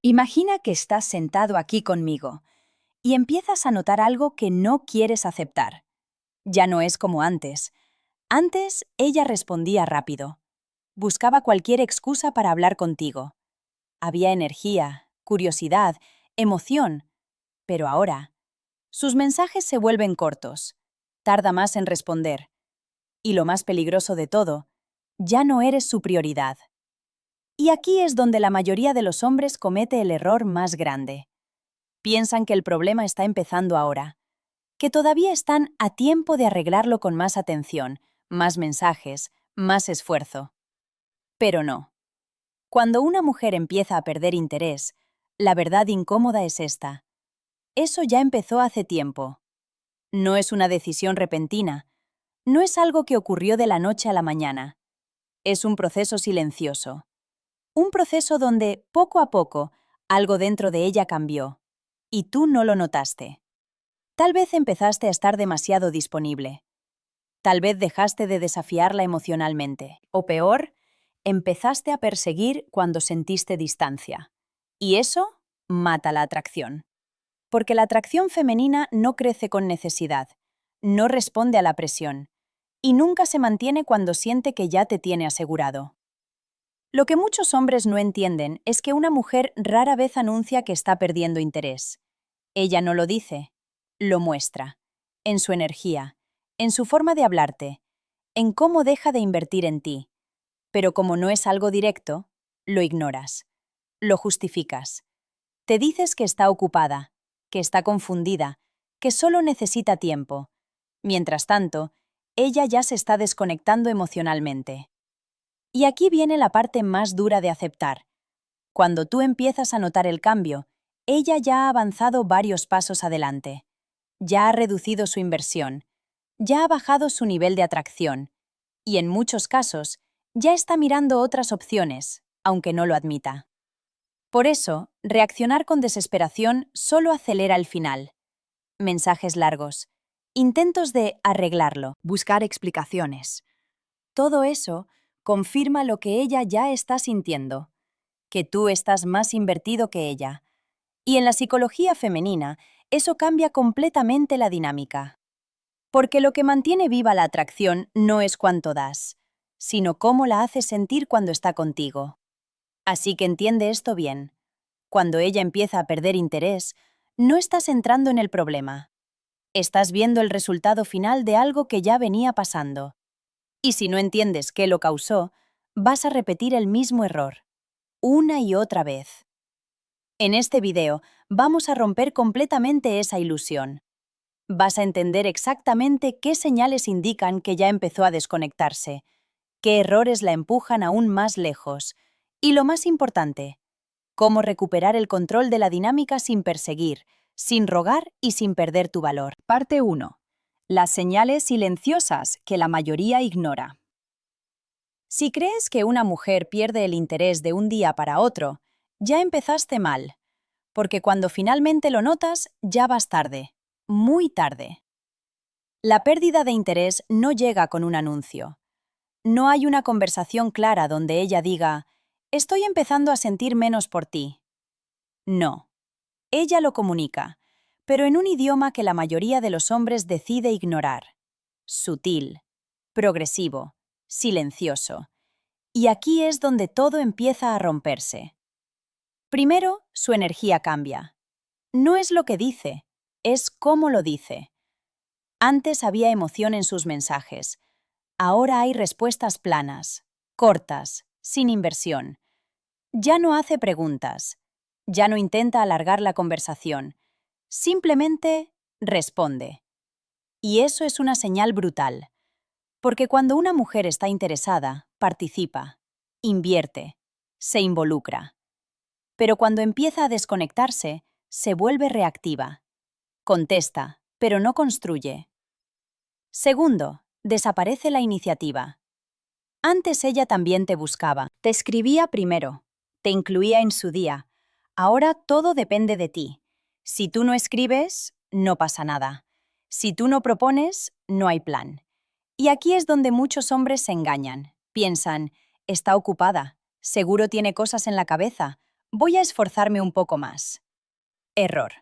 Imagina que estás sentado aquí conmigo y empiezas a notar algo que no quieres aceptar. Ya no es como antes. Antes ella respondía rápido. Buscaba cualquier excusa para hablar contigo. Había energía, curiosidad, emoción. Pero ahora, sus mensajes se vuelven cortos. Tarda más en responder. Y lo más peligroso de todo, ya no eres su prioridad. Y aquí es donde la mayoría de los hombres comete el error más grande. Piensan que el problema está empezando ahora, que todavía están a tiempo de arreglarlo con más atención, más mensajes, más esfuerzo. Pero no. Cuando una mujer empieza a perder interés, la verdad incómoda es esta. Eso ya empezó hace tiempo. No es una decisión repentina. No es algo que ocurrió de la noche a la mañana. Es un proceso silencioso. Un proceso donde, poco a poco, algo dentro de ella cambió. Y tú no lo notaste. Tal vez empezaste a estar demasiado disponible. Tal vez dejaste de desafiarla emocionalmente. O peor, empezaste a perseguir cuando sentiste distancia. Y eso mata la atracción. Porque la atracción femenina no crece con necesidad, no responde a la presión, y nunca se mantiene cuando siente que ya te tiene asegurado. Lo que muchos hombres no entienden es que una mujer rara vez anuncia que está perdiendo interés. Ella no lo dice, lo muestra, en su energía, en su forma de hablarte, en cómo deja de invertir en ti. Pero como no es algo directo, lo ignoras, lo justificas. Te dices que está ocupada, que está confundida, que solo necesita tiempo. Mientras tanto, ella ya se está desconectando emocionalmente. Y aquí viene la parte más dura de aceptar. Cuando tú empiezas a notar el cambio, ella ya ha avanzado varios pasos adelante. Ya ha reducido su inversión. Ya ha bajado su nivel de atracción. Y en muchos casos, ya está mirando otras opciones, aunque no lo admita. Por eso, reaccionar con desesperación solo acelera el final. Mensajes largos. Intentos de arreglarlo. Buscar explicaciones. Todo eso confirma lo que ella ya está sintiendo, que tú estás más invertido que ella. Y en la psicología femenina, eso cambia completamente la dinámica. Porque lo que mantiene viva la atracción no es cuánto das, sino cómo la haces sentir cuando está contigo. Así que entiende esto bien. Cuando ella empieza a perder interés, no estás entrando en el problema. Estás viendo el resultado final de algo que ya venía pasando. Y si no entiendes qué lo causó, vas a repetir el mismo error, una y otra vez. En este video vamos a romper completamente esa ilusión. Vas a entender exactamente qué señales indican que ya empezó a desconectarse, qué errores la empujan aún más lejos, y lo más importante, cómo recuperar el control de la dinámica sin perseguir, sin rogar y sin perder tu valor. Parte 1. Las señales silenciosas que la mayoría ignora. Si crees que una mujer pierde el interés de un día para otro, ya empezaste mal, porque cuando finalmente lo notas, ya vas tarde, muy tarde. La pérdida de interés no llega con un anuncio. No hay una conversación clara donde ella diga, «Estoy empezando a sentir menos por ti». No. Ella lo comunica, pero en un idioma que la mayoría de los hombres decide ignorar. Sutil, progresivo, silencioso. Y aquí es donde todo empieza a romperse. Primero, su energía cambia. No es lo que dice, es cómo lo dice. Antes había emoción en sus mensajes. Ahora hay respuestas planas, cortas, sin inversión. Ya no hace preguntas. Ya no intenta alargar la conversación. Simplemente responde. Y eso es una señal brutal. Porque cuando una mujer está interesada, participa, invierte, se involucra. Pero cuando empieza a desconectarse, se vuelve reactiva. Contesta, pero no construye. Segundo, desaparece la iniciativa. Antes ella también te buscaba, te escribía primero, te incluía en su día. Ahora todo depende de ti. Si tú no escribes, no pasa nada. Si tú no propones, no hay plan. Y aquí es donde muchos hombres se engañan. Piensan, está ocupada, seguro tiene cosas en la cabeza, Voy a esforzarme un poco más. Error.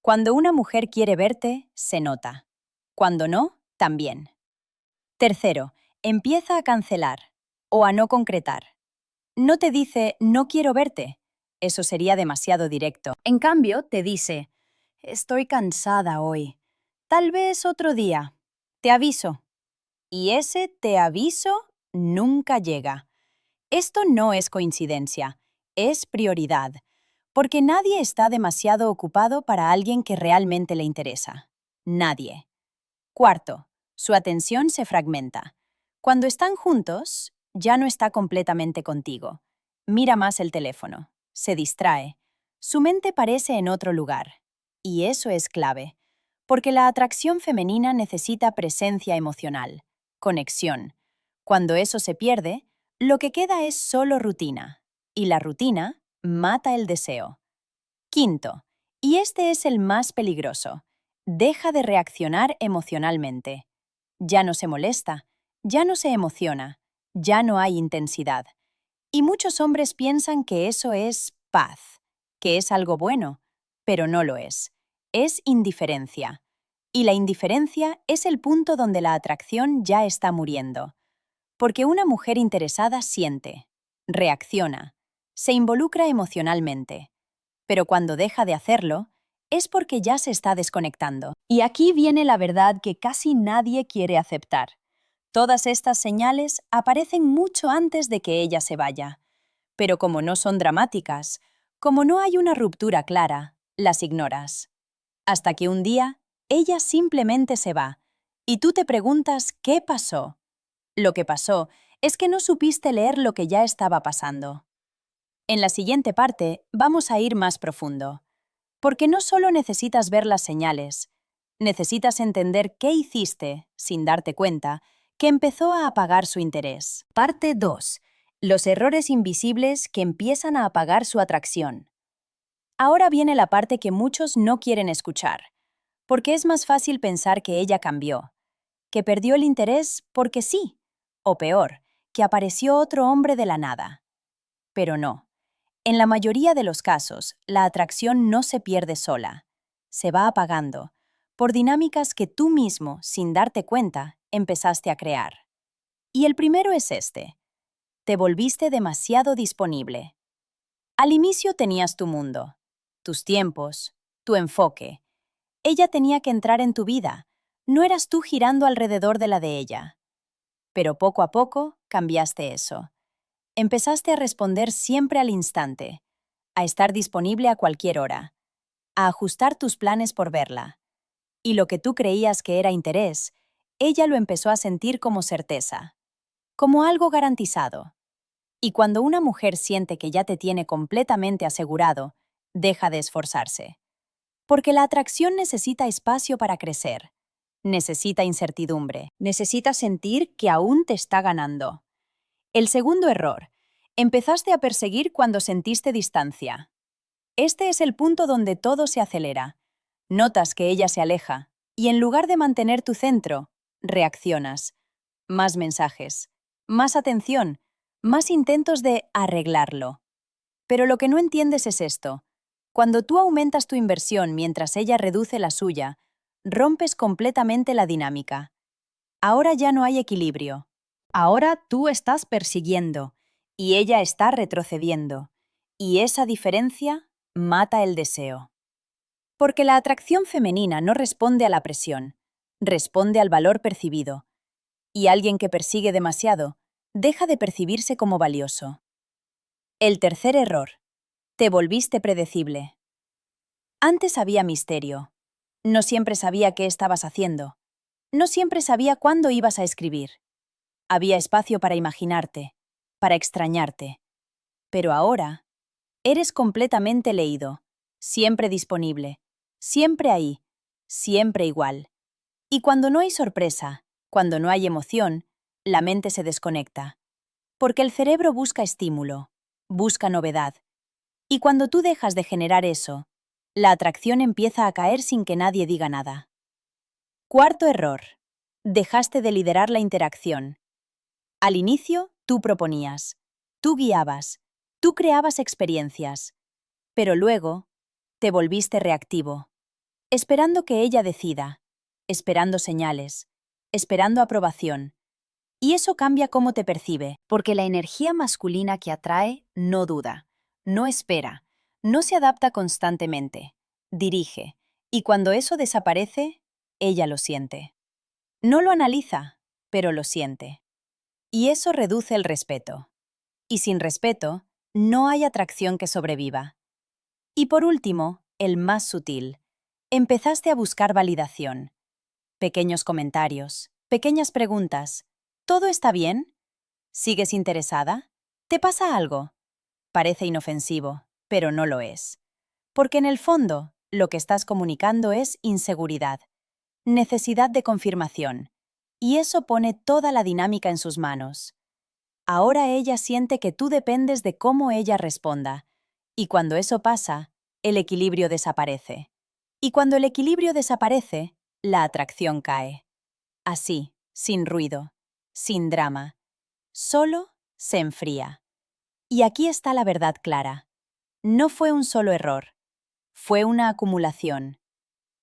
Cuando una mujer quiere verte, se nota. Cuando no, también. Tercero, empieza a cancelar o a no concretar. No te dice no quiero verte. Eso sería demasiado directo. En cambio, te dice estoy cansada hoy. Tal vez otro día. Te aviso. Y ese te aviso nunca llega. Esto no es coincidencia, es prioridad, porque nadie está demasiado ocupado para alguien que realmente le interesa. Nadie. Cuarto, su atención se fragmenta. Cuando están juntos, ya no está completamente contigo. Mira más el teléfono, se distrae. Su mente parece en otro lugar. Y eso es clave, porque la atracción femenina necesita presencia emocional, conexión. Cuando eso se pierde, lo que queda es solo rutina. Y la rutina mata el deseo. Quinto, y este es el más peligroso, deja de reaccionar emocionalmente. Ya no se molesta, ya no se emociona, ya no hay intensidad. Y muchos hombres piensan que eso es paz, que es algo bueno, pero no lo es. Es indiferencia. Y la indiferencia es el punto donde la atracción ya está muriendo. Porque una mujer interesada siente, reacciona, se involucra emocionalmente. Pero cuando deja de hacerlo, es porque ya se está desconectando. Y aquí viene la verdad que casi nadie quiere aceptar. Todas estas señales aparecen mucho antes de que ella se vaya. Pero como no son dramáticas, como no hay una ruptura clara, las ignoras. Hasta que un día, ella simplemente se va, y tú te preguntas qué pasó. Lo que pasó es que no supiste leer lo que ya estaba pasando. En la siguiente parte vamos a ir más profundo. Porque no solo necesitas ver las señales, necesitas entender qué hiciste, sin darte cuenta, que empezó a apagar su interés. Parte 2. Los errores invisibles que empiezan a apagar su atracción. Ahora viene la parte que muchos no quieren escuchar, porque es más fácil pensar que ella cambió, que perdió el interés porque sí, o peor, que apareció otro hombre de la nada. Pero no. En la mayoría de los casos, la atracción no se pierde sola. Se va apagando, por dinámicas que tú mismo, sin darte cuenta, empezaste a crear. Y el primero es este. Te volviste demasiado disponible. Al inicio tenías tu mundo, tus tiempos, tu enfoque. Ella tenía que entrar en tu vida. No eras tú girando alrededor de la de ella. Pero poco a poco cambiaste eso. Empezaste a responder siempre al instante, a estar disponible a cualquier hora, a ajustar tus planes por verla. Y lo que tú creías que era interés, ella lo empezó a sentir como certeza, como algo garantizado. Y cuando una mujer siente que ya te tiene completamente asegurado, deja de esforzarse. Porque la atracción necesita espacio para crecer, necesita incertidumbre, necesita sentir que aún te está ganando. El segundo error. Empezaste a perseguir cuando sentiste distancia. Este es el punto donde todo se acelera. Notas que ella se aleja y en lugar de mantener tu centro, reaccionas. Más mensajes, más atención, más intentos de arreglarlo. Pero lo que no entiendes es esto. Cuando tú aumentas tu inversión mientras ella reduce la suya, rompes completamente la dinámica. Ahora ya no hay equilibrio. Ahora tú estás persiguiendo y ella está retrocediendo. Y esa diferencia mata el deseo. Porque la atracción femenina no responde a la presión, responde al valor percibido. Y alguien que persigue demasiado deja de percibirse como valioso. El tercer error. Te volviste predecible. Antes había misterio. No siempre sabía qué estabas haciendo. No siempre sabía cuándo ibas a escribir. Había espacio para imaginarte, para extrañarte. Pero ahora, eres completamente leído, siempre disponible, siempre ahí, siempre igual. Y cuando no hay sorpresa, cuando no hay emoción, la mente se desconecta. Porque el cerebro busca estímulo, busca novedad. Y cuando tú dejas de generar eso, la atracción empieza a caer sin que nadie diga nada. Cuarto error. Dejaste de liderar la interacción. Al inicio, tú proponías, tú guiabas, Tú creabas experiencias, pero luego te volviste reactivo, esperando que ella decida, esperando señales, esperando aprobación. Y eso cambia cómo te percibe, porque la energía masculina que atrae no duda, no espera, no se adapta constantemente, dirige, y cuando eso desaparece, ella lo siente. No lo analiza, pero lo siente. Y eso reduce el respeto. Y sin respeto, no hay atracción que sobreviva. Y por último, el más sutil. Empezaste a buscar validación. Pequeños comentarios, pequeñas preguntas. ¿Todo está bien? ¿Sigues interesada? ¿Te pasa algo? Parece inofensivo, pero no lo es. Porque en el fondo, lo que estás comunicando es inseguridad, necesidad de confirmación. Y eso pone toda la dinámica en sus manos. Ahora ella siente que tú dependes de cómo ella responda. Y cuando eso pasa, el equilibrio desaparece. Y cuando el equilibrio desaparece, la atracción cae. Así, sin ruido, sin drama. Solo se enfría. Y aquí está la verdad clara. No fue un solo error. Fue una acumulación.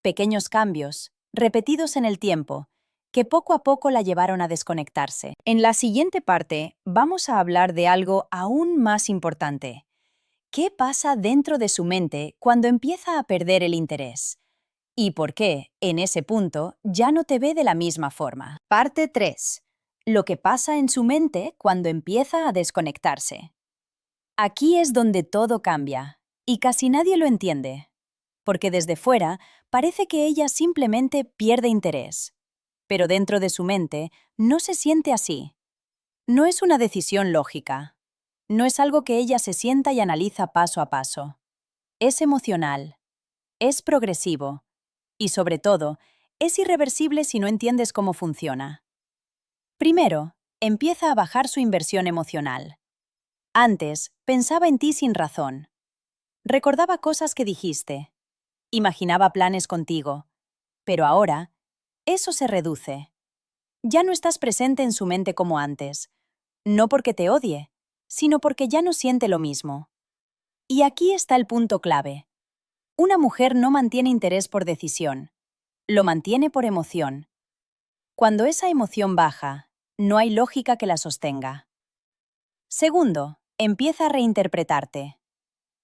Pequeños cambios, repetidos en el tiempo, que poco a poco la llevaron a desconectarse. En la siguiente parte vamos a hablar de algo aún más importante. ¿Qué pasa dentro de su mente cuando empieza a perder el interés? ¿Y por qué, en ese punto, ya no te ve de la misma forma? Parte 3. Lo que pasa en su mente cuando empieza a desconectarse. Aquí es donde todo cambia, y casi nadie lo entiende, porque desde fuera parece que ella simplemente pierde interés. Pero dentro de su mente no se siente así. No es una decisión lógica. No es algo que ella se sienta y analiza paso a paso. Es emocional. Es progresivo. Y sobre todo, es irreversible si no entiendes cómo funciona. Primero, empieza a bajar su inversión emocional. Antes, pensaba en ti sin razón. Recordaba cosas que dijiste. Imaginaba planes contigo. Pero ahora, eso se reduce. Ya no estás presente en su mente como antes. No porque te odie, sino porque ya no siente lo mismo. Y aquí está el punto clave. Una mujer no mantiene interés por decisión. Lo mantiene por emoción. Cuando esa emoción baja, no hay lógica que la sostenga. Segundo, empieza a reinterpretarte.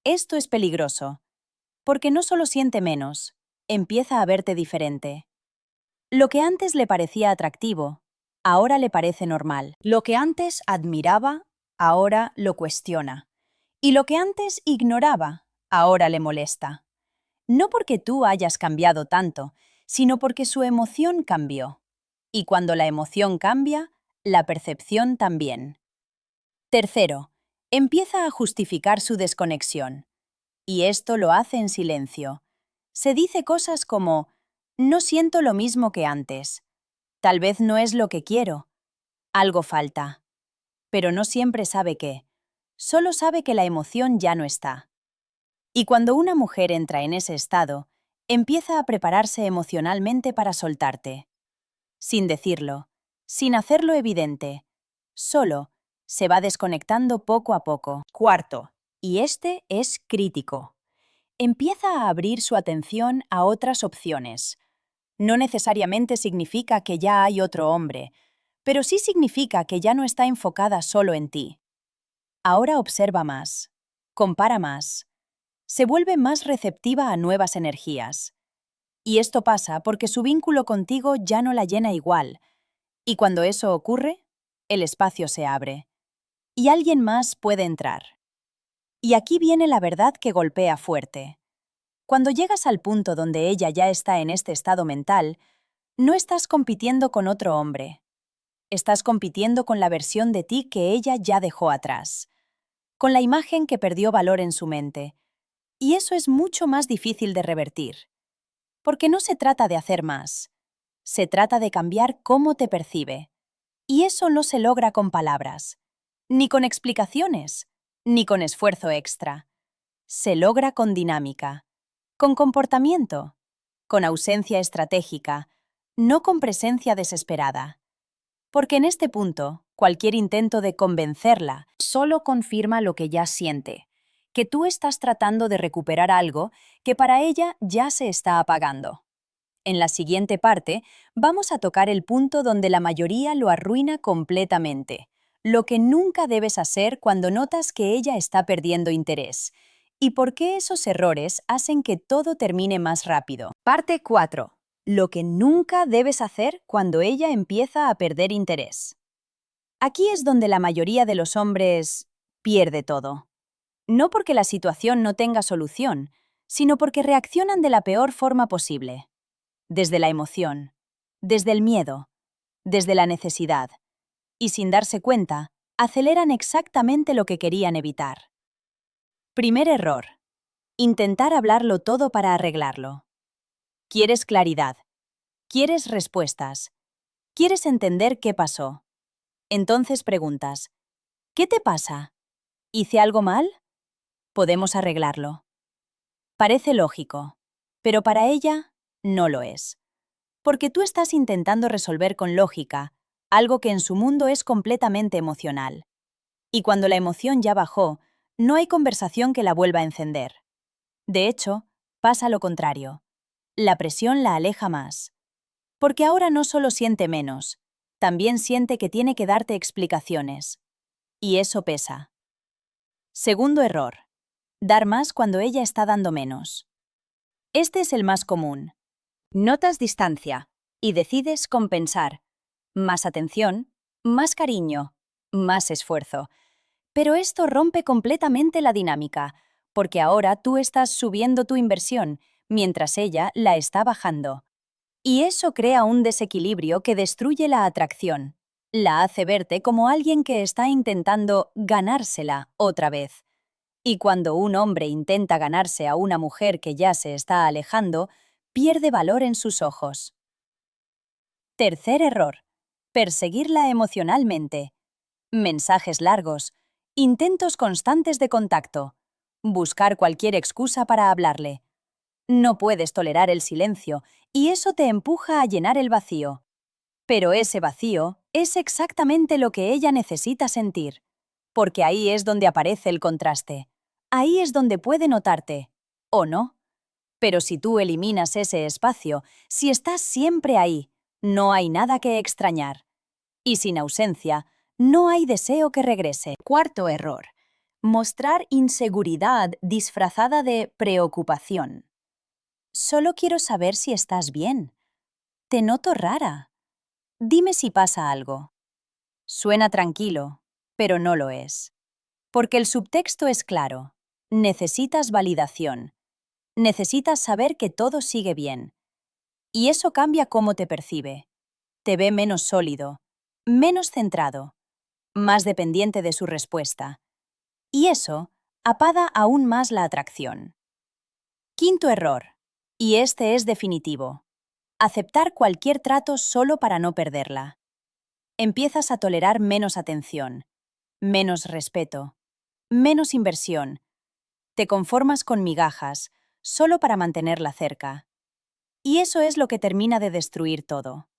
Esto es peligroso, porque no solo siente menos, empieza a verte diferente. Lo que antes le parecía atractivo, ahora le parece normal. Lo que antes admiraba, ahora lo cuestiona. Y lo que antes ignoraba, ahora le molesta. No porque tú hayas cambiado tanto, sino porque su emoción cambió. Y cuando la emoción cambia, la percepción también. Tercero, empieza a justificar su desconexión. Y esto lo hace en silencio. Se dice cosas como, no siento lo mismo que antes. Tal vez no es lo que quiero. Algo falta. Pero no siempre sabe qué. Solo sabe que la emoción ya no está. Y cuando una mujer entra en ese estado, empieza a prepararse emocionalmente para soltarte. Sin decirlo, sin hacerlo evidente, solo se va desconectando poco a poco. Cuarto, y este es crítico. Empieza a abrir su atención a otras opciones. No necesariamente significa que ya hay otro hombre, pero sí significa que ya no está enfocada solo en ti. Ahora observa más, compara más, se vuelve más receptiva a nuevas energías. Y esto pasa porque su vínculo contigo ya no la llena igual, y cuando eso ocurre, el espacio se abre, y alguien más puede entrar. Y aquí viene la verdad que golpea fuerte. Cuando llegas al punto donde ella ya está en este estado mental, no estás compitiendo con otro hombre. Estás compitiendo con la versión de ti que ella ya dejó atrás, con la imagen que perdió valor en su mente. Y eso es mucho más difícil de revertir. Porque no se trata de hacer más. Se trata de cambiar cómo te percibe. Y eso no se logra con palabras, ni con explicaciones, ni con esfuerzo extra. Se logra con dinámica, con comportamiento, con ausencia estratégica, no con presencia desesperada. Porque en este punto, cualquier intento de convencerla, solo confirma lo que ya siente, que tú estás tratando de recuperar algo que para ella ya se está apagando. En la siguiente parte, vamos a tocar el punto donde la mayoría lo arruina completamente, lo que nunca debes hacer cuando notas que ella está perdiendo interés, y por qué esos errores hacen que todo termine más rápido. Parte 4. Lo que nunca debes hacer cuando ella empieza a perder interés. Aquí es donde la mayoría de los hombres pierde todo. No porque la situación no tenga solución, sino porque reaccionan de la peor forma posible. Desde la emoción, desde el miedo, desde la necesidad. Y sin darse cuenta, aceleran exactamente lo que querían evitar. Primer error. Intentar hablarlo todo para arreglarlo. Quieres claridad. Quieres respuestas. Quieres entender qué pasó. Entonces preguntas, ¿qué te pasa? ¿Hice algo mal? Podemos arreglarlo. Parece lógico, pero para ella no lo es. Porque tú estás intentando resolver con lógica algo que en su mundo es completamente emocional. Y cuando la emoción ya bajó, no hay conversación que la vuelva a encender. De hecho, pasa lo contrario. La presión la aleja más. Porque ahora no solo siente menos, también siente que tiene que darte explicaciones. Y eso pesa. Segundo error. Dar más cuando ella está dando menos. Este es el más común. Notas distancia y decides compensar. Más atención, más cariño, más esfuerzo. Pero esto rompe completamente la dinámica, porque ahora tú estás subiendo tu inversión, mientras ella la está bajando. Y eso crea un desequilibrio que destruye la atracción. La hace verte como alguien que está intentando ganársela otra vez. Y cuando un hombre intenta ganarse a una mujer que ya se está alejando, pierde valor en sus ojos. Tercer error. Perseguirla emocionalmente. Mensajes largos. Intentos constantes de contacto. Buscar cualquier excusa para hablarle. No puedes tolerar el silencio, y eso te empuja a llenar el vacío. Pero ese vacío es exactamente lo que ella necesita sentir, porque ahí es donde aparece el contraste. Ahí es donde puede notarte, ¿o no? Pero si tú eliminas ese espacio, si estás siempre ahí, no hay nada que extrañar. Y sin ausencia, no hay deseo que regrese. Cuarto error. Mostrar inseguridad disfrazada de preocupación. Solo quiero saber si estás bien. Te noto rara. Dime si pasa algo. Suena tranquilo, pero no lo es. Porque el subtexto es claro. Necesitas validación. Necesitas saber que todo sigue bien. Y eso cambia cómo te percibe. Te ve menos sólido, menos centrado, más dependiente de su respuesta. Y eso apaga aún más la atracción. Quinto error. Y este es definitivo. Aceptar cualquier trato solo para no perderla. Empiezas a tolerar menos atención, menos respeto, menos inversión. Te conformas con migajas, solo para mantenerla cerca. Y eso es lo que termina de destruir todo.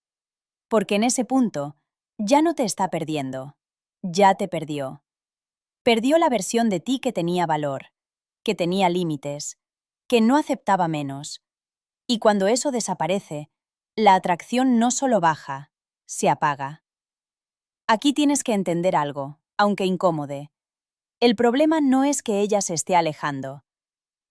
Porque en ese punto, ya no te está perdiendo, ya te perdió. Perdió la versión de ti que tenía valor, que tenía límites, que no aceptaba menos. Y cuando eso desaparece, la atracción no solo baja, se apaga. Aquí tienes que entender algo, aunque incómodo. El problema no es que ella se esté alejando.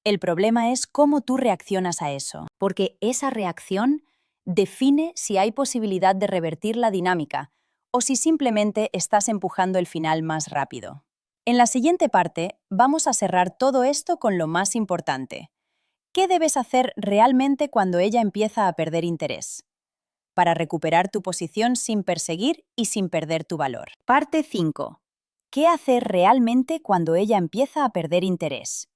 El problema es cómo tú reaccionas a eso, porque esa reacción define si hay posibilidad de revertir la dinámica o si simplemente estás empujando el final más rápido. En la siguiente parte, vamos a cerrar todo esto con lo más importante. ¿Qué debes hacer realmente cuando ella empieza a perder interés? Para recuperar tu posición sin perseguir y sin perder tu valor. Parte 5. ¿Qué hacer realmente cuando ella empieza a perder interés?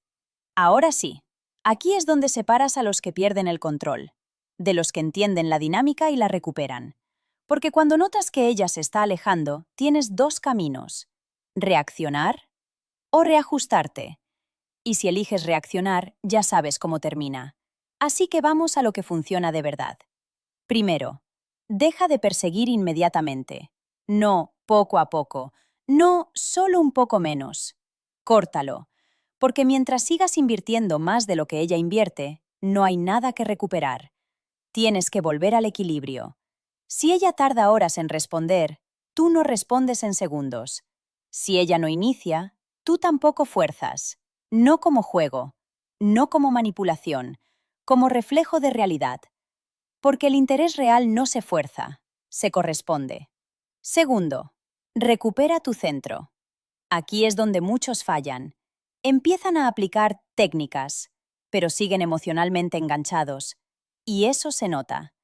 Ahora sí, aquí es donde separas a los que pierden el control, de los que entienden la dinámica y la recuperan. Porque cuando notas que ella se está alejando, tienes dos caminos: reaccionar o reajustarte. Y si eliges reaccionar, ya sabes cómo termina. Así que vamos a lo que funciona de verdad. Primero, deja de perseguir inmediatamente. No, poco a poco, no solo un poco menos. Córtalo, porque mientras sigas invirtiendo más de lo que ella invierte, no hay nada que recuperar. Tienes que volver al equilibrio. Si ella tarda horas en responder, tú no respondes en segundos. Si ella no inicia, tú tampoco fuerzas. No como juego, no como manipulación, como reflejo de realidad. Porque el interés real no se fuerza, se corresponde. Segundo, recupera tu centro. Aquí es donde muchos fallan. Empiezan a aplicar técnicas, pero siguen emocionalmente enganchados. Y eso se nota.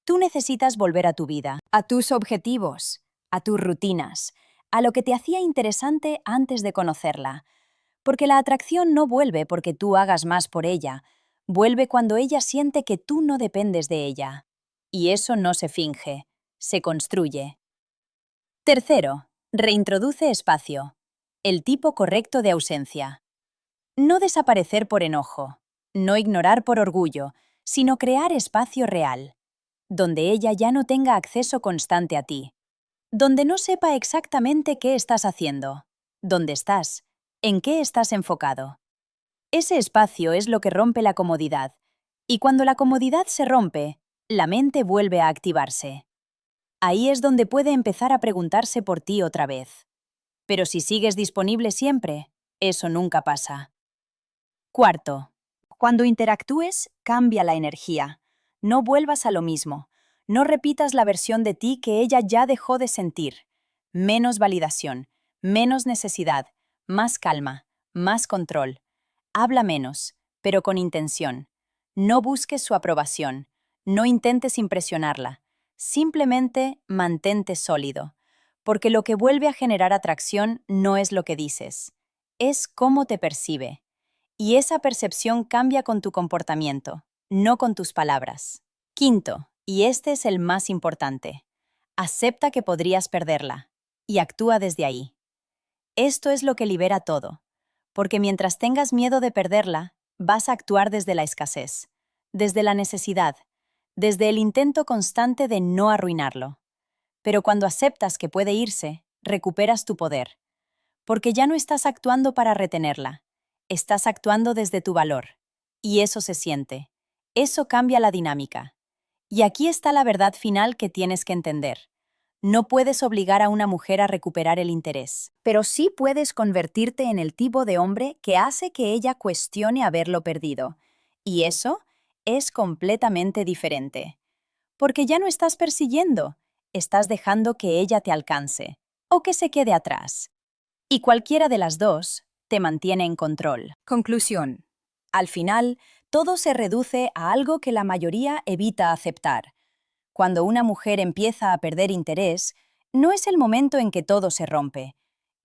Tú necesitas volver a tu vida, a tus objetivos, a tus rutinas, a lo que te hacía interesante antes de conocerla. Porque la atracción no vuelve porque tú hagas más por ella, vuelve cuando ella siente que tú no dependes de ella. Y eso no se finge, se construye. Tercero, reintroduce espacio. El tipo correcto de ausencia. No desaparecer por enojo, no ignorar por orgullo, sino crear espacio real, donde ella ya no tenga acceso constante a ti, donde no sepa exactamente qué estás haciendo, dónde estás, en qué estás enfocado. Ese espacio es lo que rompe la comodidad, y cuando la comodidad se rompe, la mente vuelve a activarse. Ahí es donde puede empezar a preguntarse por ti otra vez. Pero si sigues disponible siempre, eso nunca pasa. Cuarto, cuando interactúes, cambia la energía. No vuelvas a lo mismo. No repitas la versión de ti que ella ya dejó de sentir. Menos validación, menos necesidad, más calma, más control. Habla menos, pero con intención. No busques su aprobación. No intentes impresionarla. Simplemente mantente sólido. Porque lo que vuelve a generar atracción no es lo que dices, es cómo te percibe. Y esa percepción cambia con tu comportamiento, no con tus palabras. Quinto, y este es el más importante, acepta que podrías perderla y actúa desde ahí. Esto es lo que libera todo, porque mientras tengas miedo de perderla, vas a actuar desde la escasez, desde la necesidad, desde el intento constante de no arruinarlo. Pero cuando aceptas que puede irse, recuperas tu poder, porque ya no estás actuando para retenerla, estás actuando desde tu valor. Y eso se siente. Eso cambia la dinámica. Y aquí está la verdad final que tienes que entender. No puedes obligar a una mujer a recuperar el interés, pero sí puedes convertirte en el tipo de hombre que hace que ella cuestione haberlo perdido. Y eso es completamente diferente. Porque ya no estás persiguiendo, estás dejando que ella te alcance, o que se quede atrás. Y cualquiera de las dos te mantiene en control. Conclusión. Al final, todo se reduce a algo que la mayoría evita aceptar. Cuando una mujer empieza a perder interés, no es el momento en que todo se rompe.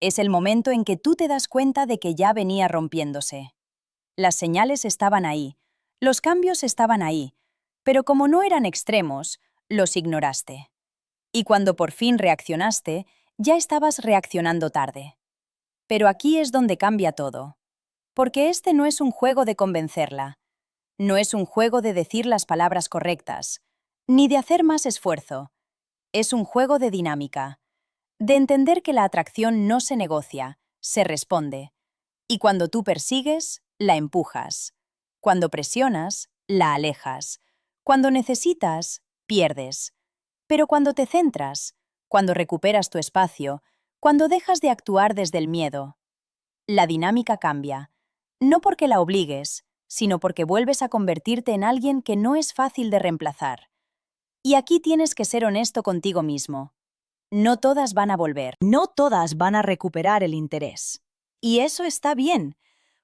Es el momento en que tú te das cuenta de que ya venía rompiéndose. Las señales estaban ahí, los cambios estaban ahí, pero como no eran extremos, los ignoraste. Y cuando por fin reaccionaste, ya estabas reaccionando tarde. Pero aquí es donde cambia todo. Porque este no es un juego de convencerla. No es un juego de decir las palabras correctas, ni de hacer más esfuerzo. Es un juego de dinámica, de entender que la atracción no se negocia, se responde. Y cuando tú persigues, la empujas. Cuando presionas, la alejas. Cuando necesitas, pierdes. Pero cuando te centras, cuando recuperas tu espacio, cuando dejas de actuar desde el miedo, la dinámica cambia. No porque la obligues, sino porque vuelves a convertirte en alguien que no es fácil de reemplazar. Y aquí tienes que ser honesto contigo mismo. No todas van a volver. No todas van a recuperar el interés. Y eso está bien,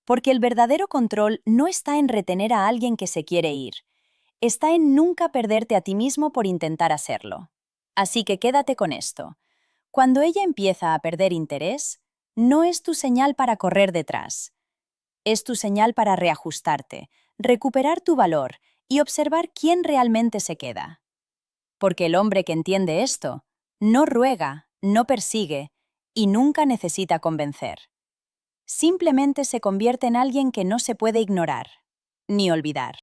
porque el verdadero control no está en retener a alguien que se quiere ir. Está en nunca perderte a ti mismo por intentar hacerlo. Así que quédate con esto. Cuando ella empieza a perder interés, no es tu señal para correr detrás. Es tu señal para reajustarte, recuperar tu valor y observar quién realmente se queda. Porque el hombre que entiende esto, no ruega, no persigue y nunca necesita convencer. Simplemente se convierte en alguien que no se puede ignorar, ni olvidar.